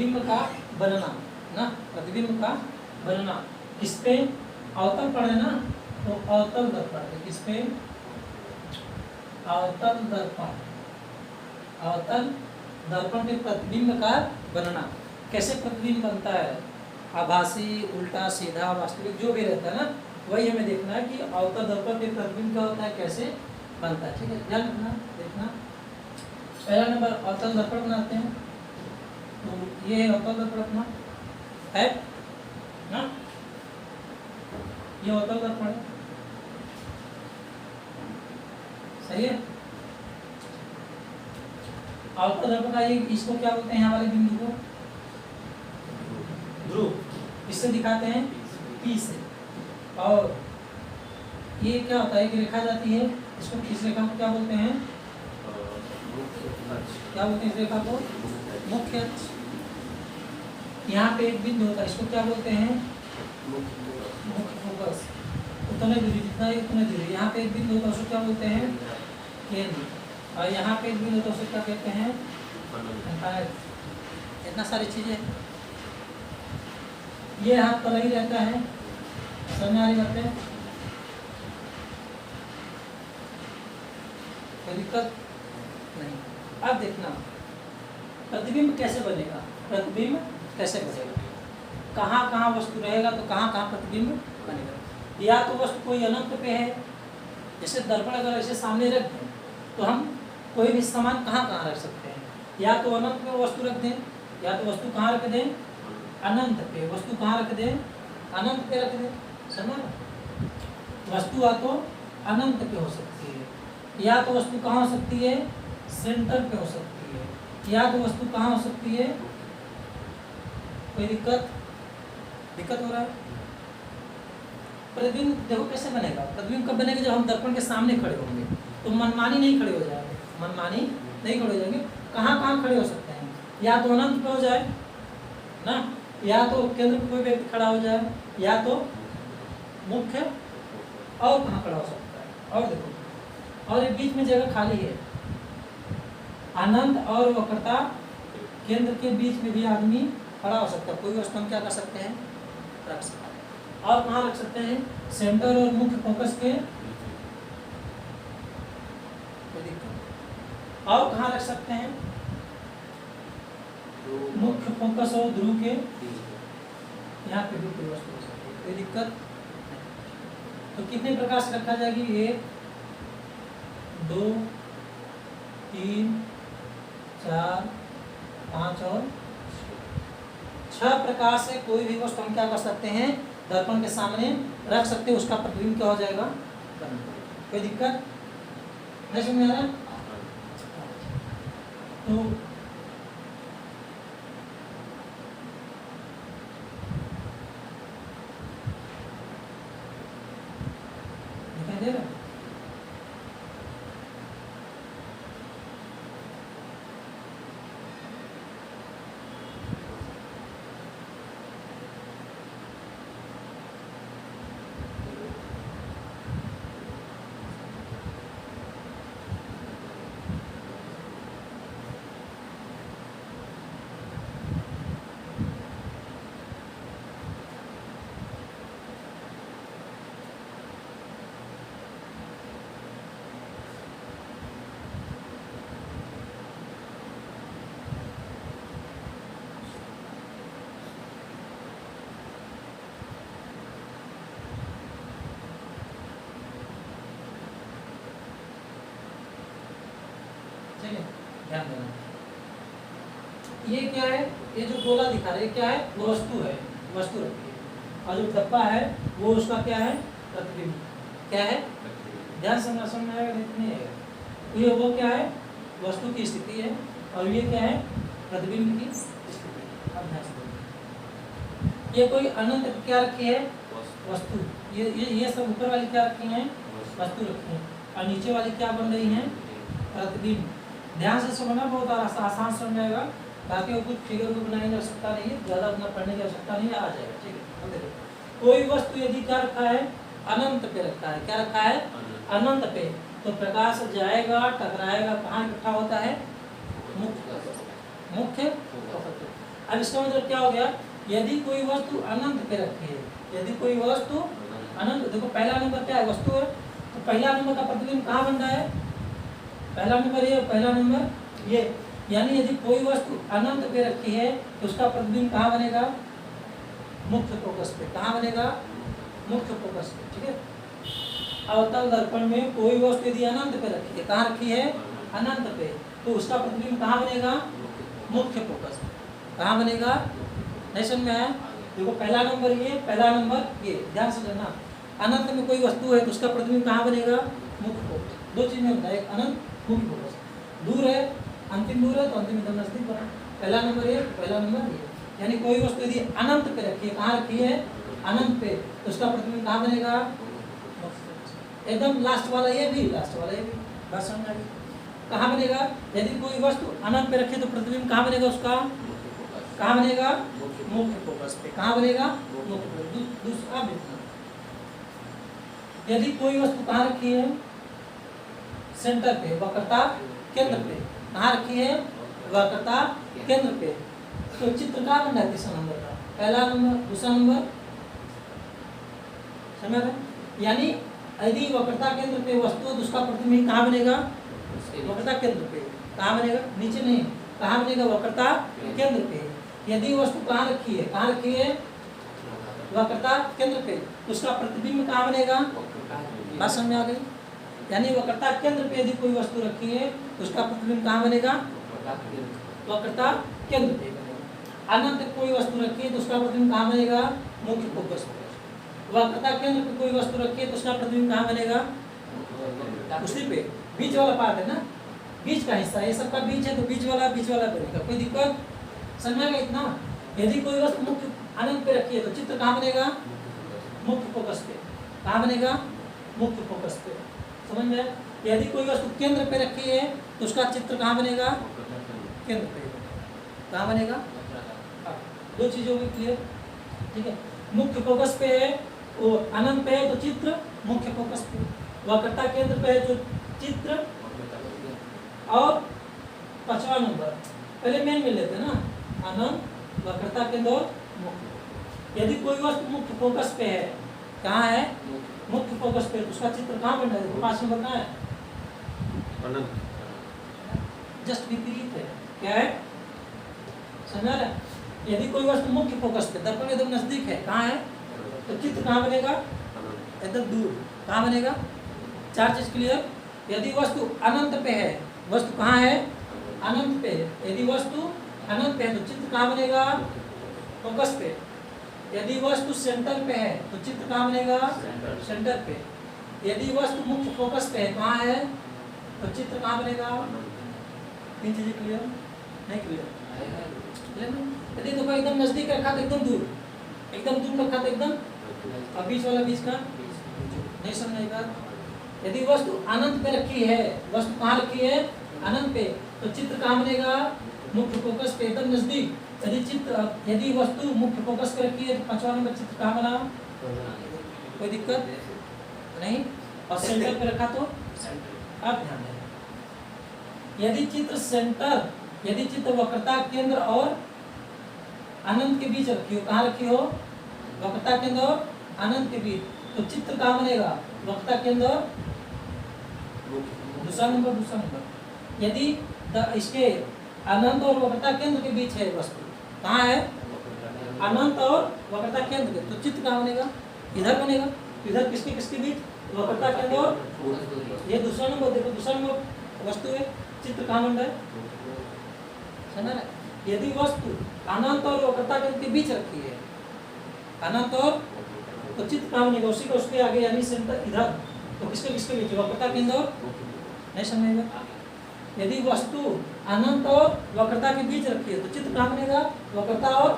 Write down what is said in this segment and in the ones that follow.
प्रतिबिंब का बनना ना, प्रतिबिंब का बनना किस पे, अवतल पर है ना, तो अवतल दर्पण पे, किस पे, अवतल दर्पण, अवतल दर्पण पे प्रतिबिंब का बनना। कैसे प्रतिबिंब बनता है, आभासी, उल्टा, सीधा, वास्तविक जो भी रहता है ना, वही हमें देखना है कि अवतल दर्पण पे प्रतिबिंब क्या होता है, कैसे बनता है। ठीक है, ध्यान रखना, देखना। पहला नंबर अवतल दर्पण बनाते हैं, तो ये अवतल दर्पण अपना है ना, ये अवतल दर्पण है, सही है। अवतल दर्पण का ये, इसको क्या बोलते हैं, यहाँ वाले बिंदु को ध्रुव, इससे दिखाते हैं P से। और ये क्या होता है, एक रेखा जाती है, इसको इस रेखा को क्या बोलते हैं, क्या बोलते हैं इस रेखा को, मुख्य अक्ष। यहाँ पे एक बिंदु होता है, इसको क्या बोलते हैं, मुख्य फोकस। उतने दूरी, जितना ही उतने दूरी। यहाँ पे एक बिंदु होता है, उसको क्या बोलते हैं, केंद्र। और यहाँ पे एक बिंदु होता है, उसको क्या कहते हैं, इतना सारी चीजें। ये हाथ पर ही रहता है, समझ आ रही बात है, कोई दिक्कत नहीं। अब देखना प्रतिबिंब कैसे बनेगा, प्रतिबिंब कैसे बनेगा, कहाँ कहाँ वस्तु रहेगा तो कहाँ कहाँ प्रतिबिंब बनेगा। या तो वस्तु कोई अनंत पे है, जैसे दर्पण अगर ऐसे सामने रख दें तो हम कोई भी सामान कहाँ कहाँ रख सकते हैं, या तो अनंत पे वस्तु रख दें, या तो वस्तु कहाँ रख दें, अनंत पे। वस्तु कहाँ रख दें, अनंत पे रख दें, समझ। वस्तु या तो अनंत पे हो सकती है, या तो वस्तु कहाँ हो सकती है, सेंटर पे हो सकती है, या तो वस्तु कहाँ हो सकती है, कोई दिक्कत हो रहा है। प्रतिबिंब देखो कैसे बनेगा, प्रतिबिंब कब बनेगा, जब हम दर्पण के सामने खड़े होंगे, तो मनमानी नहीं खड़े हो जाएंगे, मनमानी नहीं खड़े हो जाएंगे। कहाँ कहाँ खड़े हो सकते हैं, या तो अनंत पे हो जाए ना, या तो केंद्र पे कोई व्यक्ति खड़ा हो जाए, या तो मुख्य, और कहाँ खड़ा हो सकता है, और देखो, और एक बीच में जगह खाली है, अनंत और वक्रता केंद्र के बीच में भी आदमी खड़ा हो सकता है। कोई वस्तु हम क्या कर सकते हैं, रख सकते हैं। और कहाँ रख सकते हैं, सेंटर और मुख्य फोकस के, और कहाँ रख सकते हैं, मुख्य फोकस और ध्रुव के, यहाँ पे भी कोई वस्तु हो सकती है, कोई दिक्कत। तो कितने प्रकार से रखा जाएगी, 1 2 3 4 5 और 6 प्रकार से कोई भी वस्तु हम क्या कर सकते हैं, दर्पण के सामने रख सकते हैं, उसका प्रतिबिंब क्या हो जाएगा, कोई दिक्कत नहीं, समझ आ रहा है। तो दिखाई दे रहा है, ठीक है, ध्यान देना। ये क्या है, ये जो गोला दिखा रहा है क्या है, वो वस्तु है, वस्तु रखी है, और जो डब्बा है वो उसका क्या है, प्रतिबिंब। क्या है, ध्यान से समझ आएगा, नहीं आएगा। तो ये वो क्या है, वस्तु की स्थिति है, और ये क्या है, प्रतिबिंब की स्थिति। अब ध्यान से, ये कोई अनंत क्या रखी है, वस्तु। ये सब ऊपर वाली क्या रखी है, वस्तु रखी है, और नीचे वाली क्या बन रही है, प्रतिबिंब। ध्यान से समझना, बहुत आसान समझ जाएगा, ताकि वो कुछ फिगर को बनाने की आवश्यकता नहीं है, ज़्यादा उतना पढ़ने की आवश्यकता नहीं है, आ जाएगा। ठीक है, अब देखो, कोई वस्तु यदि क्या रखा है, अनंत पे रखा है, क्या रखा है, अनंत पे, तो प्रकाश जाएगा, टकराएगा, कहाँ इकट्ठा होता है, मुख्य फोकस। अब इसका मतलब क्या हो गया, यदि कोई वस्तु अनंत पे रखी है, यदि कोई वस्तु अनंत, देखो पहला नंबर क्या है, वस्तु है, तो पहला नंबर का प्रतिबिंब कहाँ बन रहा है, पहला नंबर ये, पहला नंबर ये, यानी यदि कोई वस्तु अनंत पे रखी है तो उसका प्रतिबिंब कहाँ बनेगा, मुख्य फोकस पे। कहाँ बनेगा, मुख्य फोकस पे, ठीक है। अवतल दर्पण में कोई वस्तु यदि अनंत पे रखी है, कहाँ रखी है, अनंत पे, तो उसका प्रतिबिंब कहाँ बनेगा, मुख्य फोकस पे। कहाँ बनेगा, नहीं समझ में आया, देखो पहला नंबर ये, पहला नंबर ये, ध्यान से लेना, अनंत में कोई वस्तु है तो उसका प्रतिबिंब कहाँ बनेगा, मुख्य फोकस। दो चीज में होता है, एक अनंत, मुख्य फोकस। दूर है, अंतिम दूर है तो अंतिम एकदम नजदीक बना, पहला नंबर ये, पहला नंबर ये, यानी कोई वस्तु यदि अनंत पे रखी है, कहाँ रखी है, अनंत पे, तो उसका प्रतिबिंब कहाँ बनेगा, एकदम लास्ट वाला ये भी, लास्ट वाला ये भी, बात समझ आ गई। कहाँ बनेगा, यदि कोई वस्तु अनंत पे रखे तो प्रतिबिंब कहाँ बनेगा उसका, कहाँ बनेगा, मुख्य फोकस पे। कहाँ बनेगा, मुख्य। दूसरा देखना, यदि कोई वस्तु कहाँ रखी है, सेंटर पे, वक्रता केंद्र पे, कहाँ रखी है, वक्रता केंद्र पे, तो चित्र कहाँ बन रहा है, तीसरा नंबर का, पहला नंबर, दूसरा नंबर, समझ रहे, यानी यदि वक्रता केंद्र पे वस्तु है तो उसका प्रतिबिंब कहाँ बनेगा, वक्रता केंद्र पे। कहाँ बनेगा, नीचे नहीं, कहाँ बनेगा, वक्रता केंद्र पे। यदि वस्तु कहाँ रखी है, कहाँ रखी है, वक्रता केंद्र पे, तो उसका प्रतिबिंब कहाँ बनेगा, बात समझ में आ गई, यानी वक्रता केंद्र पे यदि कोई वस्तु रखी है तो उसका प्रतिबिंब कहाँ बनेगा, वक्रता केंद्र पे बनेगा। अनंत कोई वस्तु रखी है तो उसका प्रतिबिंब कहाँ बनेगा, मुख्य फोकस पे। वक्रता केंद्र पे कोई वस्तु रखी है तो उसका प्रतिबिंब कहाँ बनेगा, उसी पे, बीच वाला पार्ट है ना, बीच का हिस्सा, ये सबका बीच है तो बीच वाला बनेगा, कोई दिक्कत, समझ में इतना। यदि कोई वस्तु मुख्य अनंत पे रखी है तो चित्र कहाँ बनेगा, मुख्य फोकस पे। कहाँ बनेगा, मुख्य फोकस पे, समझ में। यदि कोई वस्तु केंद्र पे रखी है तो उसका चित्र कहाँ बनेगा, केंद्र पे। कहाँ बनेगा, दो चीजों में क्लियर, ठीक है। मुख्य फोकस पे है, वो अनंत पे है तो चित्र मुख्य फोकस पे, वक्रता केंद्र पे है जो चित्र, और पांचवा नंबर पहले मेन में लेते हैं ना, अनंत, वक्रता केंद्र और मुख्य। यदि कोई वस्तु मुख्य फोकस पे है, कहाँ है, मुख्य फोकस पे, तो उसका चित्र कहाँ बन रहा है, 5 नंबर कहाँ है, जस्ट विपरीत है, क्या है, समझ रहे। यदि कोई वस्तु मुख्य फोकस पे, दर्पण एकदम नजदीक है, कहाँ है, तो चित्र कहाँ बनेगा, एकदम दूर, कहाँ बनेगा, 4 चीज क्लियर। यदि वस्तु अनंत पे है, वस्तु कहाँ है, अनंत पे, यदि वस्तु अनंत पे है तो चित्र कहाँ बनेगा, फोकस पे। यदि वस्तु सेंटर पे है तो चित्र कहाँ बनेगा, सेंटर पे। यदि वस्तु मुख्य फोकस पे है, कहाँ है, तो चित्र कहाँ बनेगा, 3 चीजें क्लियर, नहीं क्लियर। यदि देखो एकदम नजदीक रखा तो एकदम दूर, एकदम दूर रखा तो एकदम, और बीच वाला बीच का, नहीं समझ बात। यदि वस्तु अनंत पे रखी है, वस्तु कहाँ रखी है, अनंत पे, तो चित्र कहाँ बनेगा, मुख्य फोकस पे, एकदम नजदीक। यदि वस्तु मुख्य फोकस पे रखी है तो 5वां नंबर चित्र कहाँ बना, कोई दिक्कत नहीं, और सेंटर पे रखा तो, अब ध्यान देना, यदि चित्र सेंटर, यदि चित्र वक्रता केंद्र और अनंत के बीच रखी हो, कहाँ रखी हो, वक्रता केंद्र और अनंत के बीच, तो चित्र कहाँ बनेगा, वक्रता केंद्र, दूसरा नंबर। यदि इसके अनंत और वक्रता केंद्र के बीच है वस्तु, कहाँ है, अनंत और वक्रता केंद्र के, तो चित्र कहाँ बनेगा, इधर बनेगा। इधर किसके किसके बीच, वक्रता केंद्र और, ये दूसरा नंबर, देखो दूसरा नंबर वस्तु है, चित्र कहाँ बन रहा है, समझ रहे। यदि वस्तु अनंत और वक्रता केंद्र के बीच रखी है, अनंत और, तो चित्र कहाँ बनेगा, उसी को उसके आगे, यानी सेंटर इधर, तो किसके किसके बीच, वक्रता केंद्र और, नहीं समझेगा। यदि वस्तु अनंत और वक्रता के बीच रखी है तो चित्र कहाँ बनेगा, वक्रता और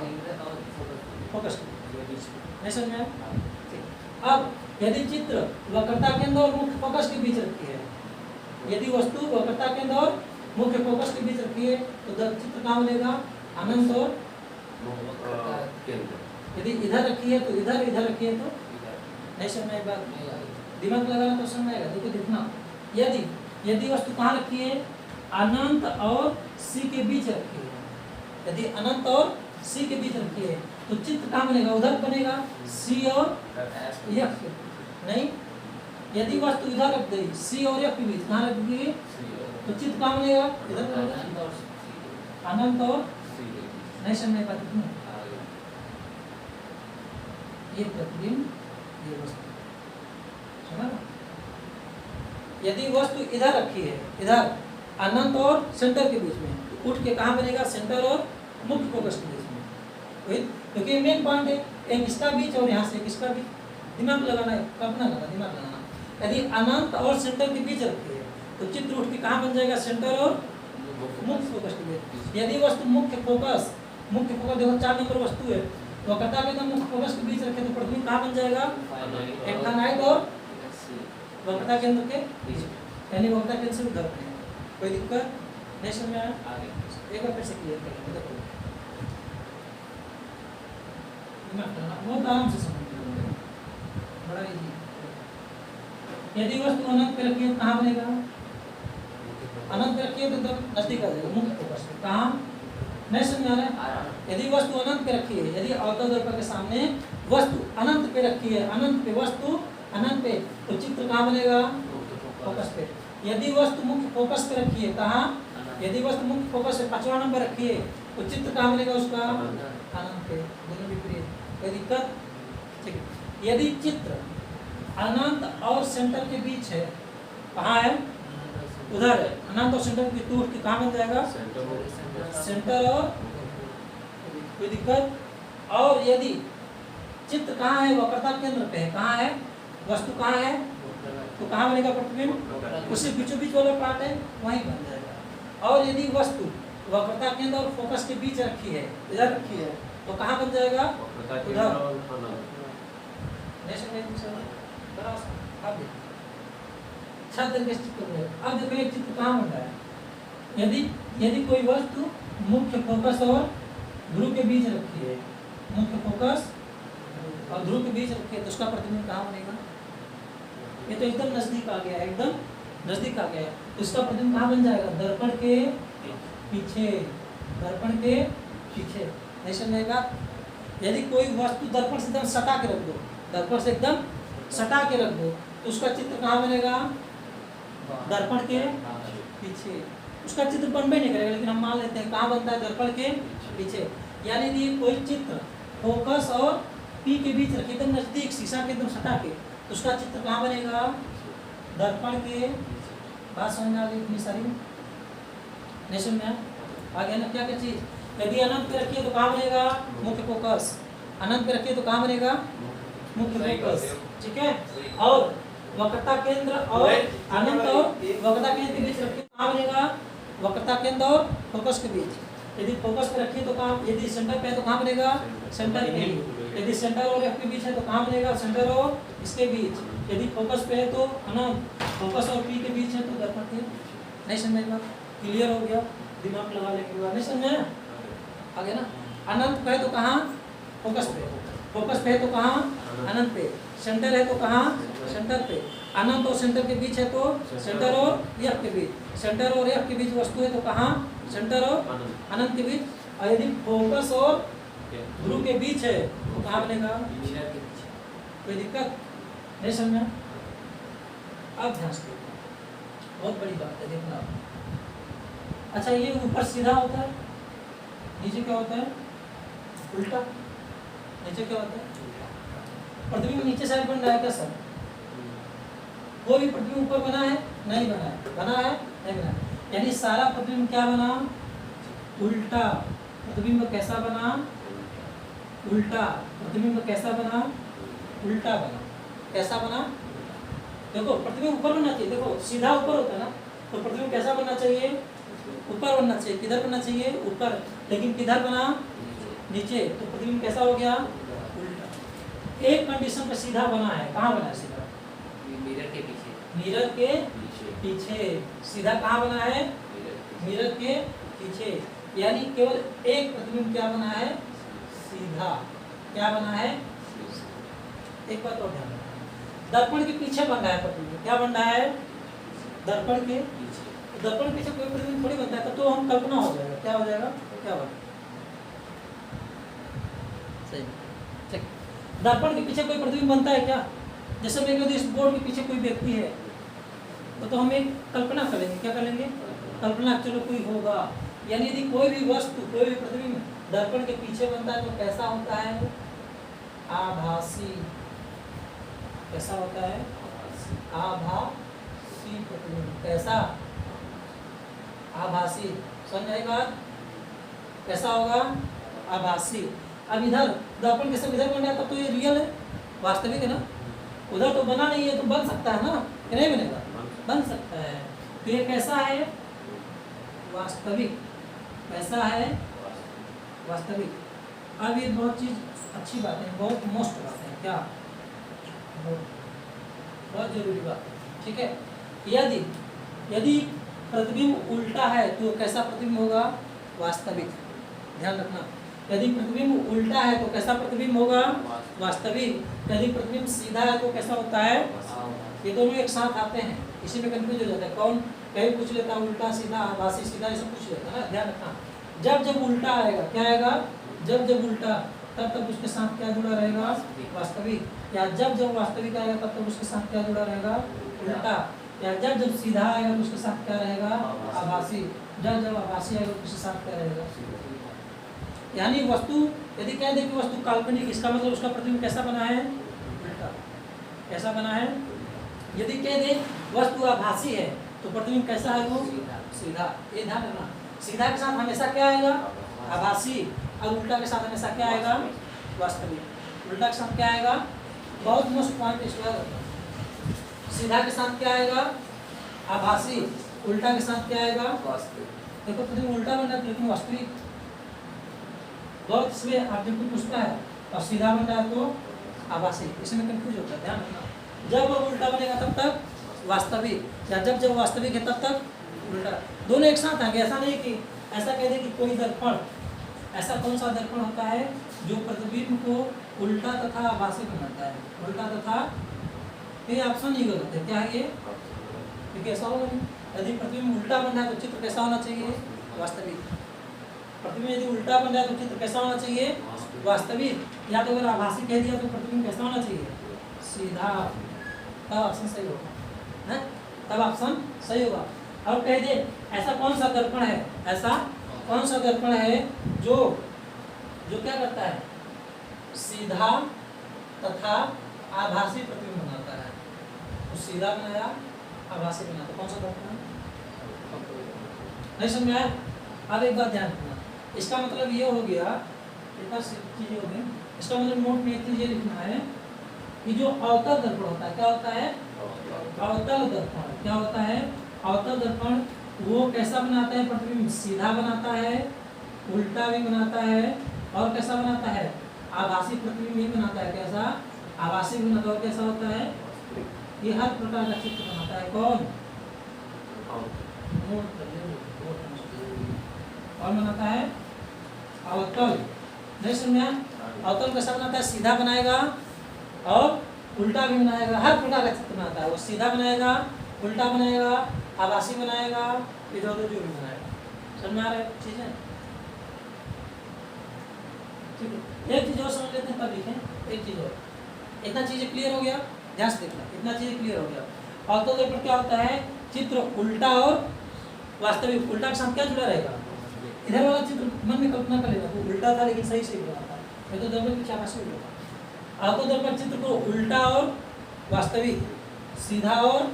फोकस, नहीं समझ में। अब यदि चित्र वक्रता केंद्र और मुख्य फोकस के बीच रखी है, यदि वस्तु वक्रता केंद्र और मुख्य फोकस के बीच रखी है तो चित्र कहाँ बनेगा, अनंत और, यदि इधर रखी है तो इधर, इधर रखी है तो, नहीं समझ में बात, दिमाग लगाना तो समझ आएगा। देखो देखना, यदि वस्तु कहाँ रखी है, अनंत और सी के बीच रखी है, यदि अनंत और सी के बीच रखी है, तो चित्र कहाँ बनेगा? उधर बनेगा, सी और एफ के, नहीं यदि वस्तु इधर रख दी सी और एफ के बीच, कहाँ रख दी तो चित्र कहाँ बनेगा? इधर बनेगा, अनंत और नहीं समझ पाते तुम ये प्रतिबिंब ये वस्तु, समझा? यदि वस्तु इधर रखी है, इधर अनंत और सेंटर के बीच में, तो उठ के कहाँ बनेगा? सेंटर और मुख्य फोकस के बीच में, क्योंकि मेन पॉइंट है, एक इसका बीच और यहाँ से एक इसका बीच, दिमाग लगाना है, कल्पना लगाना, दिमाग लगाना। यदि अनंत और सेंटर के बीच रखी है तो चित्र उठ के कहाँ बन जाएगा? सेंटर और मुख्य फोकस के बीच। यदि वस्तु मुख्य फोकस देखो 4 नंबर वस्तु है, वक्रता के तो मुख्य फोकस के बीच रखे तो प्रतिबिंब कहाँ बन जाएगा? एक्टानाइट और वक्रता केंद्र के बीच, यानी वक्रता केंद्र से उधर बनेगा। कोई दिक्कत नहीं समझ में आया? एक बार फिर से क्लियर करेंगे, देखो बहुत आराम से समझिए, बड़ा इजी। यदि वस्तु अनंत पे रखी है कहाँ बनेगा? अनंत पे रखी है तो एकदम नजदीक आ जाएगा मुख्य फोकस पे, कहाँ? नहीं समझ आ रहा है? यदि वस्तु अनंत पे रखी है, यदि अवतल दर्पण के सामने वस्तु अनंत पे रखी है, अनंत पे वस्तु अनंत पे, तो चित्र कहाँ बनेगा? फोकस पे। यदि वस्तु मुख्य फोकस पे रखी है, कहाँ? यदि वस्तु मुख्य फोकस पे 5वां नंबर रखी है तो चित्र कहाँ बनेगा उसका? अनंत पे, दोनों विपरीत। कोई दिक्कत? ठीक। यदि चित्र अनंत और सेंटर के बीच है, कहाँ है? उधर है, अनंत और सेंटर के बीच, तो उठ के कहाँ बन जाएगा? सेंटर और, कोई दिक्कत? और यदि चित्र कहाँ है? वक्रता केंद्र पे है, कहाँ है? वस्तु कहाँ है? तो कहाँ बनेगा प्रतिबिंब? उससे बीचों बीच वाला पार्ट है, वहीं बन जाएगा। और यदि वस्तु वक्रता केंद्र और फोकस के बीच रखी है, इधर रखी है, तो कहाँ बन जाएगा? उधर। अब देखो एक चित्र कहाँ बन रहा है? यदि कोई वस्तु मुख्य फोकस और ध्रुव के बीच रखी है, मुख्य फोकस और ध्रुव के बीच रखी है, तो उसका प्रतिबिंब कहाँ बनेगा? ये तो एकदम नजदीक आ गया, एकदम नजदीक आ गया, तो इसका प्रतिबिंब कहाँ बन जाएगा? दर्पण के पीछे, दर्पण के पीछे। नहीं समझेगा? यदि कोई वस्तु दर्पण से एकदम सटा के रख दो, दर्पण से एकदम सटा के रख दो, तो उसका चित्र कहाँ बनेगा? दर्पण के पीछे। उसका चित्र बनबे नहीं करेगा, लेकिन हम मान लेते हैं कहाँ बनता है? दर्पण के पीछे। यानी कि कोई चित्र फोकस और पी के बीच रखे, एकदम नजदीक, शीशा के एकदम सटा के, तो उसका चित्र कहाँ बनेगा? दर्पण के। बात समझ में आ गई इतनी सारी? नहीं समझ में आगे ना? क्या क्या चीज? यदि अनंत पे रखिए तो कहाँ बनेगा? मुख्य फोकस। अनंत पे रखिए तो कहाँ बनेगा? मुख्य फोकस, ठीक है। और वक्रता केंद्र और अनंत और वक्रता केंद्र के बीच रखिए, कहाँ बनेगा? वक्रता केंद्र और फोकस के बीच। यदि फोकस पे रखिए तो कहाँ? यदि सेंटर पे है तो कहाँ बनेगा? सेंटर पे। यदि सेंटर और एफ के बीच है तो कहाँ बनेगा? सेंटर और इसके बीच। यदि फोकस पे है तो अनंत, फोकस और पी के बीच है तो दर्पण के। नहीं समझेगा? क्लियर हो गया? दिमाग लगा लेंगे, नहीं समझे? आगे ना? अनंत पे है तो कहाँ? फोकस पे। फोकस पे है तो कहाँ? अनंत पे। सेंटर है तो कहाँ? सेंटर पे। अनंत और सेंटर के बीच है तो सेंटर और एफ के बीच। सेंटर और एफ के बीच वस्तु है तो कहाँ? सेंटर और अनंत के बीच। और यदि फोकस और ध्रुव के बीच है तो कहाँ बनेगा? कोई दिक्कत नहीं समझा? अब ध्यान से बहुत बड़ी बात है, देखना। अच्छा, ये ऊपर सीधा होता है, नीचे क्या होता है? उल्टा। नीचे क्या होता है? प्रतिबिंब नीचे साइड बन रहा है क्या सर? कोई भी प्रतिबिंब ऊपर बना है? नहीं बना है। बना है? नहीं बना है। यानी सारा प्रतिबिंब क्या बना? उल्टा। प्रतिबिंब कैसा बना? उल्टा। प्रतिबिंब कैसा बना? उल्टा बना। कैसा बना? देखो, प्रतिबिंब ऊपर बनना चाहिए। देखो, सीधा ऊपर होता है ना, तो प्रतिबिंब कैसा बनना चाहिए? ऊपर बनना चाहिए। किधर बनना चाहिए? ऊपर। लेकिन किधर बना? नीचे। तो प्रतिबिंब कैसा हो गया? उल्टा। एक कंडीशन पे सीधा बना है। कहाँ बना है सीधा? मिरर के पीछे। मिरर के पीछे। सीधा कहाँ बना है? मिरर के पीछे। यानी केवल एक प्रतिबिंब क्या बना है? सीधा। क्या बना है? एक बात और ध्यान रखना, दर्पण के पीछे बन रहा है प्रतिबिंब। क्या बन रहा है? दर्पण के पीछे। दर्पण के पीछे कोई प्रतिबिंब थोड़ी बनता है, तो हम कल्पना हो जाएगा। क्या हो जाएगा? क्या होगा? सही। ठीक, दर्पण के पीछे कोई प्रतिबिंब बनता है क्या? जैसे मैं कहूँ इस बोर्ड के पीछे कोई व्यक्ति है, तो हम एक कल्पना करेंगे, क्या करेंगे? कल्पना, चलो कोई होगा। यानी यदि कोई भी वस्तु, कोई भी प्रतिबिंब दर्पण के पीछे बनता है तो कैसा होता है? आभासी। कैसा होता है? आभासी प्रतिबिंब। कैसा? आभासी। समझ आई बात? कैसा होगा? आभासी। अब इधर दर्पण के सब इधर बन रहा है, तब तो ये रियल है, वास्तविक है ना। उधर तो बना नहीं है, तो बन सकता है ना, कि नहीं बनेगा? बन सकता है। तो ये कैसा है? वास्तविक। कैसा है? वास्तविक। अब ये बहुत चीज अच्छी बात है, बहुत मोस्ट बात है। क्या? बहुत जरूरी बात है। ठीक है। यदि यदि प्रतिबिंब उल्टा है तो कैसा प्रतिबिंब होगा? वास्तविक। ध्यान रखना, यदि प्रतिबिंब उल्टा है तो कैसा प्रतिबिंब होगा? वास्तविक। यदि प्रतिबिंब सीधा है तो कैसा होता है? ये दोनों एक साथ आते हैं, इसी में कंफ्यूज हो जाता है। कौन कहीं पूछ लेता है उल्टा सीधा, आभासी सीधा, ये सब पूछ लेता है ना। ध्यान रखना, जब जब उल्टा आएगा, क्या आएगा? जब जब उल्टा, तब तब उसके साथ क्या जुड़ा रहेगा? वास्तविक। या जब जब वास्तविक आएगा तब तब उसके साथ क्या जुड़ा रहेगा? उल्टा। या जब जब सीधा आएगा तो उसके साथ क्या रहेगा? आभासी। जब जब आभासी आएगा तो उसके साथ क्या रहेगा? यानी वस्तु, यदि कह दे कि वस्तु काल्पनिक, इसका मतलब उसका प्रतिबिंब कैसा बना है? उल्टा। कैसा बना है? यदि कह दे वस्तु आभासी है तो प्रतिबिंब कैसा है? वो सीधा। ये ध्यान रखना, सीधा के साथ हमेशा क्या आएगा? आभासी। और उल्टा के साथ हमेशा क्या आएगा? वास्तविक। उल्टा के साथ क्या आएगा? बहुत मोस्ट पॉइंट इसका। सीधा के साथ क्या आएगा? आभासी। उल्टा के साथ क्या आएगा? देखो प्रतिबिंब उल्टा बन रहा है लेकिन वास्तविक। बहुत इसमें आप जब पूछता है और सीधा बन रहा है तो आभासी, इसमें कंफ्यूज होता है। ध्यान रखना, जब वो उल्टा बनेगा तब तक वास्तविक, या जब जब वास्तविक है तब तक उल्टा। दोनों एक साथ आएंगे। ऐसा नहीं कि ऐसा कह दे कि कोई दर्पण, ऐसा कौन सा दर्पण होता है जो प्रतिबिंब को उल्टा तथा आभासी बनाता है? उल्टा तथा, ये ऑप्शन ही गलत है। क्या है ये? क्योंकि ऐसा होगा नहीं। यदि प्रतिबिंब उल्टा बन रहा है तो चित्र कैसा होना चाहिए? वास्तविक। प्रतिबिंब यदि उल्टा बन रहा है तो चित्र कैसा होना चाहिए? वास्तविक। या तो अगर आभासी कह दिया तो प्रतिबिंब कैसा होना चाहिए? सीधा। तब ऑप्शन सही होगा, है? तब ऑप्शन सही होगा। और कह दे ऐसा कौन सा दर्पण है, ऐसा कौन सा दर्पण है जो जो क्या करता है? सीधा तथा आभासी प्रतिबिंब बनाता है। तो सीधा बनाया, आभासी बनाता, कौन सा दर्पण है? नहीं समझ में आया? अब एक बात ध्यान रखना, इसका मतलब ये हो गया, इतना चीजें हो गई। इसका मतलब नोट में एक चीज ये लिखना है कि जो अवतल दर्पण होता है, क्या होता है? अवतल दर्पण। क्या होता है? अवतल दर्पण। वो कैसा बनाता है प्रतिबिंब? सीधा बनाता है, उल्टा भी बनाता है, और कैसा बनाता है? आभासी प्रतिबिंब भी बनाता है। कैसा? आभासी भी बनाता है। और कैसा होता है? ये हर प्रकार का चित्र बनाता है। कौन? कौन बनाता है? अवतल। नहीं समझा? अवतल कैसा बनाता है? सीधा बनाएगा और उल्टा भी बनाएगा। हर प्रकार का चित्र बनाता है वो। सीधा बनाएगा, उल्टा बनाएगा, आभासी बनाएगा, इधर उधर जो भी बनाएगा। समझ में आ रहा है चीजें? ठीक है, एक चीज और समझ लेते हैं तब लिखें। एक चीज और, इतना चीजें क्लियर हो गया, ध्यान से देखना, इतना चीजें क्लियर हो गया। अवतल दर्पण क्या होता है? चित्र उल्टा और वास्तविक। उल्टा के साथ क्या जुड़ा रहेगा? इधर वाला चित्र मन में कल्पना कर लेना, वो उल्टा था लेकिन सही से बना था, मैं तो दर्पण पीछे आभासी हो गया। अवतल दर्पण चित्र को उल्टा और वास्तविक, सीधा और,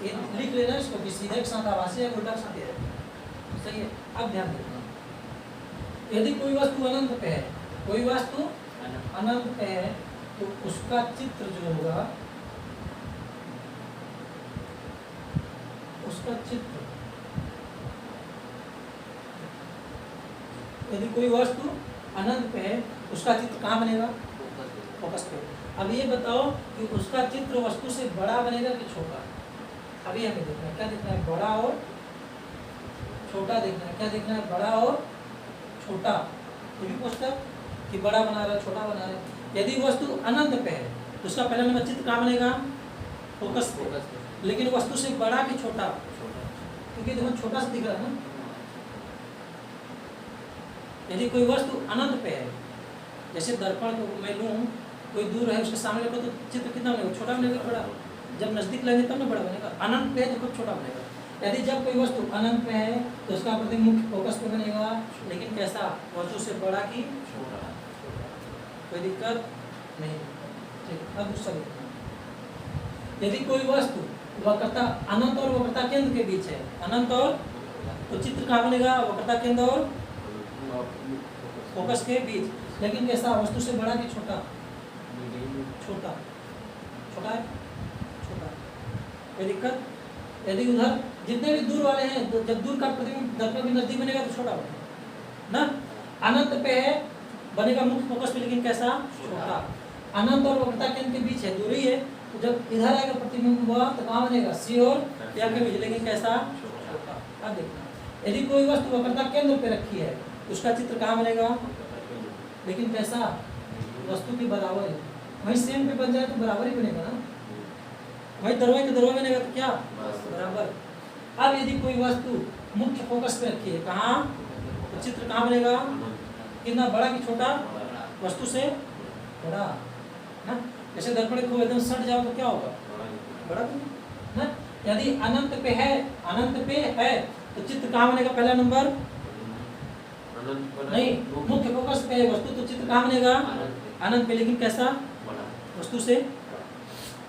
ये लिख लेना इसको कि सीधे के साथ आभासी है, उल्टा के साथ है। सही है। अब ध्यान देना, यदि कोई वस्तु अनंत पे है, कोई वस्तु अनंत पे है तो उसका चित्र जो होगा, उसका चित्र, यदि कोई वस्तु अनंत पे है उसका चित्र कहाँ बनेगा? फोकस पे। अब ये बताओ कि उसका चित्र वस्तु से बड़ा बनेगा कि छोटा? अभी हमें देखना है, क्या देखना है? बड़ा और छोटा देखना है। क्या देखना है? बड़ा और छोटा। ये भी पूछता कि बड़ा बना रहा है, छोटा बना रहा है। यदि वस्तु अनंत पे है तो उसका पहला नंबर चित्र कहाँ बनेगा? फोकस पे। लेकिन वस्तु से बड़ा कि छोटा? क्योंकि देखो छोटा सा दिख रहा है ना। यदि कोई वस्तु अनंत पे है जैसे दर्पण को मैं लूँ, कोई दूर है उसके सामने रखो तो चित्र कितना बनेगा, छोटा बनेगा बड़ा, जब नजदीक लगेगा तब ना बड़ा बनेगा। अनंत पे है तो खूब छोटा बनेगा। यदि जब कोई वस्तु अनंत पे है तो उसका प्रतिबिंब मुख्य फोकस पे बनेगा, लेकिन कैसा, वस्तु से बड़ा की छोटा। कोई दिक्कत नहीं। ठीक, अब दूसरा देखते हैं। यदि कोई वस्तु वक्रता अनंत और वक्रता केंद्र के बीच है, अनंत और, तो चित्र कहाँ बनेगा, वक्रता केंद्र और फोकस के बीच, लेकिन कैसा, वस्तु से बड़ा कि छोटा, छोटा, छोटा है, छोटा। कोई दिक्कत। यदि उधर जितने भी दूर वाले हैं तो जब दूर का प्रतिबिंब दर्पण के नजदीक बनेगा तो छोटा बनेगा ना। अनंत पे है बनेगा मुख्य फोकस पे, लेकिन कैसा, छोटा। अनंत और वक्रता केंद्र के बीच है, दूरी है, तो जब इधर आएगा प्रतिबिंब हुआ तो कहाँ बनेगा, सी और या के बीच, लेकिन कैसा, छोटा। अब देखना, यदि कोई वस्तु वक्रता केंद्र पे रखी है उसका चित्र कहाँ बनेगा, लेकिन कैसा, वस्तु के बराबर है। वही सेम पे बन जाए तो बराबर ही बनेगा ना, वही दरवाजे के दरवाजे बनेगा तो क्या, बराबर। अब यदि कोई वस्तु मुख्य फोकस पे रखी है, कहाँ, तो चित्र कहाँ बनेगा, कितना बड़ा कि छोटा, वस्तु से बड़ा ना। जैसे दर्पण को एकदम सट जाओ तो क्या होगा, बड़ा ना। यदि अनंत पे है, अनंत पे है तो चित्र कहाँ बनेगा, पहला नंबर नहीं, मुख्य फोकस पे है वस्तु, तो चित्र कहाँ बनेगा, अनंत पे, लेकिन कैसा, वस्तु से।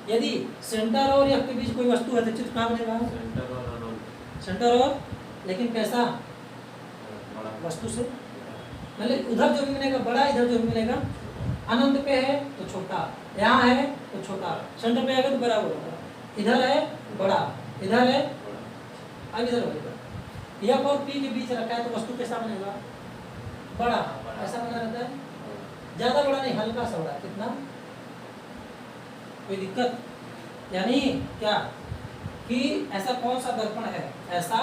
यदि सेंटर और एफ के बीच कोई वस्तु है तो चित्र कहाँ बनेगा, सेंटर और, लेकिन कैसा, वस्तु से। मतलब उधर जो भी मिलेगा बड़ा, इधर जो भी मिलेगा, अनंत पे है तो छोटा, यहाँ है तो छोटा, सेंटर पे आएगा तो बराबर होगा, इधर है बड़ा, इधर है, अब इधर होगा। एफ और पी के बीच रखा है तो वस्तु कैसा बनेगा, बड़ा, ऐसा बना रहता है, ज्यादा बड़ा नहीं, हल्का सा बड़ा। कितना, कोई दिक्कत। यानी क्या कि ऐसा कौन सा दर्पण है, ऐसा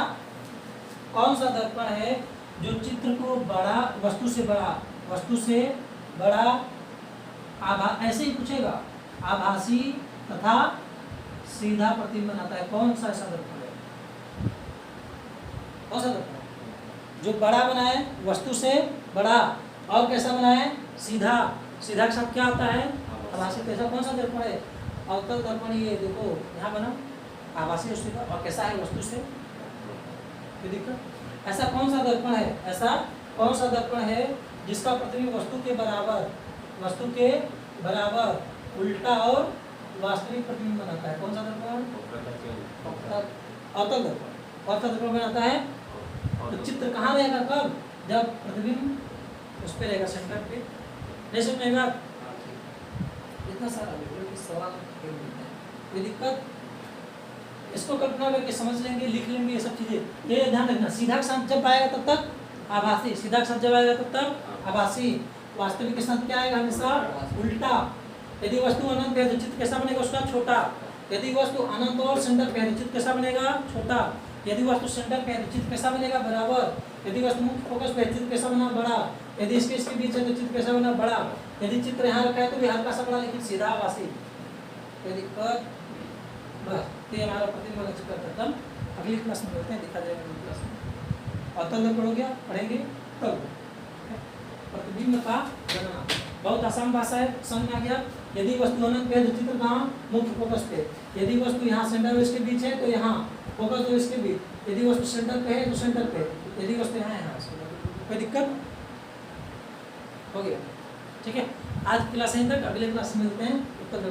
कौन सा दर्पण है जो चित्र को बड़ा, वस्तु से बड़ा, वस्तु से बड़ा, ऐसे ही पूछेगा, आभासी तथा सीधा प्रतिबिंब बनाता है। कौन सा ऐसा दर्पण है, कौन सा दर्पण जो बड़ा बनाए, वस्तु से बड़ा, और कैसा बनाए, सीधा। सीधा के साथ क्या आता है, आभासी। कैसा कौन सा दर्पण है, अवतल दर्पण। ये देखो यहाँ बना, आभासी और सीधा, और कैसा है, वस्तु से। कोई दिक्कत। ऐसा कौन सा दर्पण है, ऐसा कौन सा दर्पण है जिसका प्रतिबिंब वस्तु के बराबर, वस्तु के बराबर उल्टा और वास्तविक प्रतिबिंब बनाता है। कौन सा दर्पण, अवतल दर्पण। अवतल दर्पण बनाता है तो चित्र कहाँ रहेगा, कब, जब प्रतिबिंब उस पे रहेगा, सेंटर पे। नहीं समझेगा, इतना सारा सवाल कोई दिक्कत। इसको कल्पना करके समझ लेंगे, लिख लेंगे, ये सब चीजें। ये ध्यान रखना, सीधा के साथ जब आएगा तब तक आभासी, सीधा के साथ जब आएगा तब तक आभासी, वास्तविक के साथ क्या आएगा, हमेशा उल्टा। यदि वस्तु अनंत है तो चित्र कैसा बनेगा, उसका छोटा। यदि वस्तु अनंत और सेंटर पे है तो चित्र कैसा बनेगा, छोटा। यदि वस्तु सेंटर पे है तो चित्र कैसा बनेगा, बराबर। यदि वस्तु मुख्य फोकस पे है चित्र कैसा बना, बड़ा। यदि इसके बीच है तो चित्र कैसा बना, बड़ा। यदि चित्र यहाँ रखा है तो भी हल्का सा बड़ा, लेकिन सीधा आभासी। कोई दिक्कत। बस ये हमारा प्रतिबिंब वाला चित्र खत्म। अगली क्लास में मिलते हैं, दिखा जाएगा अगली क्लास में। अवतल दर्पण हो गया, पढ़ेंगे तब। प्रतिबिंब का गणना बहुत आसान भाषा है, समझ में आ गया। यदि वस्तु अनंत पे है तो चित्र कहाँ, मुख्य फोकस पे। यदि वस्तु यहाँ सेंटर और इसके बीच है तो यहाँ फोकस और इसके बीच। यदि वस्तु सेंटर पे है तो सेंटर पे। यदि वस्तु यहाँ है, कोई दिक्कत हो गया। ठीक है, आज क्लास यहीं तक, अगले क्लास में मिलते हैं। उत्तर